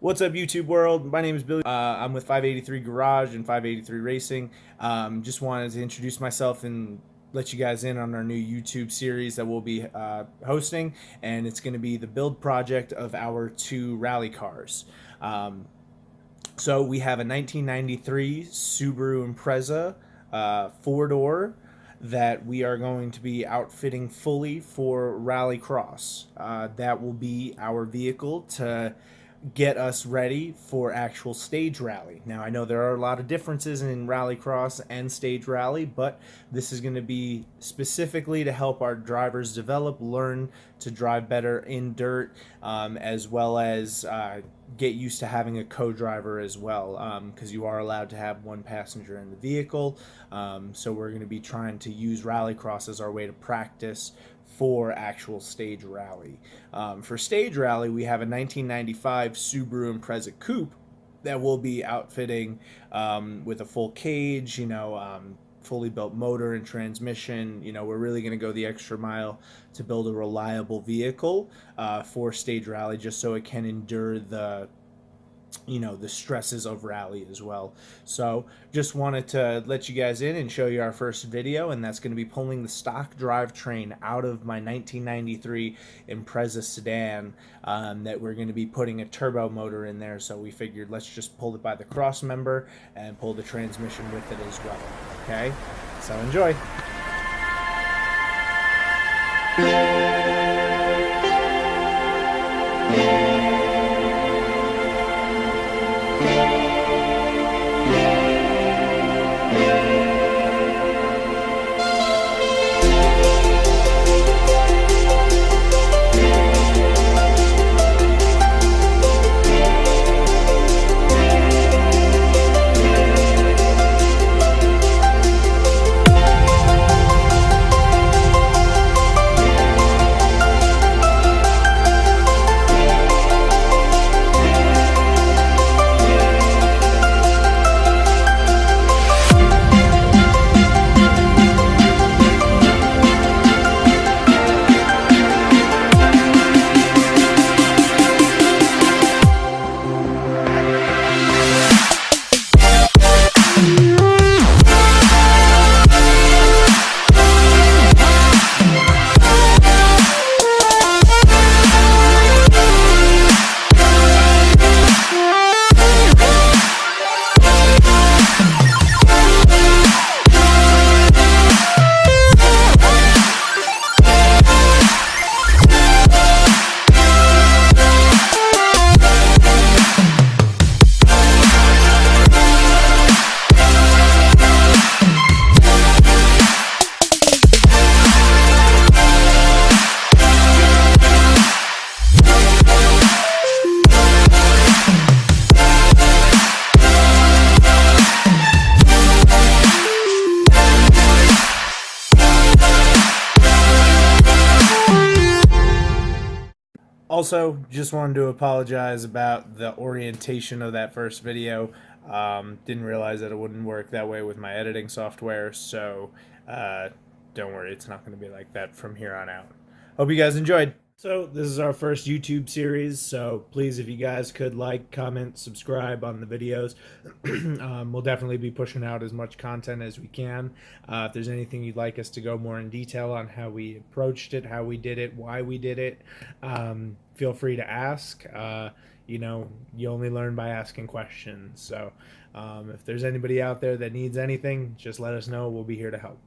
What's up, YouTube world? My name is Billy. I'm with 583 Garage and 583 Racing. Just wanted to introduce myself and let you guys in on our new YouTube series that we'll be hosting, and it's going to be the build project of our two rally cars. So we have a 1993 Subaru Impreza four-door that we are going to be outfitting fully for RallyCross. That will be our vehicle to get us ready for actual stage rally. Now, I know there are a lot of differences in rallycross and stage rally, but this is going to be specifically to help our drivers develop, learn to drive better in dirt, as well as get used to having a co-driver as well, because you are allowed to have one passenger in the vehicle. So we're going to be trying to use rallycross as our way to practice for actual stage rally. For stage rally, we have a 1995 Subaru Impreza Coupe that we'll be outfitting with a full cage, fully built motor and transmission. We're really going to go the extra mile to build a reliable vehicle for stage rally, just so it can endure the stresses of rally as well. So just wanted to let you guys in and show you our first video, and that's going to be pulling the stock drivetrain out of my 1993 Impreza sedan that we're going to be putting a turbo motor in there. So we figured let's just pull it by the cross member and pull the transmission with it as well. Okay, so enjoy. Also, just wanted to apologize about the orientation of that first video. Didn't realize that it wouldn't work that way with my editing software, so don't worry, it's not going to be like that from here on out. Hope you guys enjoyed. So this is our first YouTube series, so please, if you guys could like, comment, subscribe on the videos. We'll definitely be pushing out as much content as we can. If there's anything you'd like us to go more in detail on how we approached it, how we did it, why we did it, feel free to ask. You only learn by asking questions. So if there's anybody out there that needs anything, just let us know. We'll be here to help.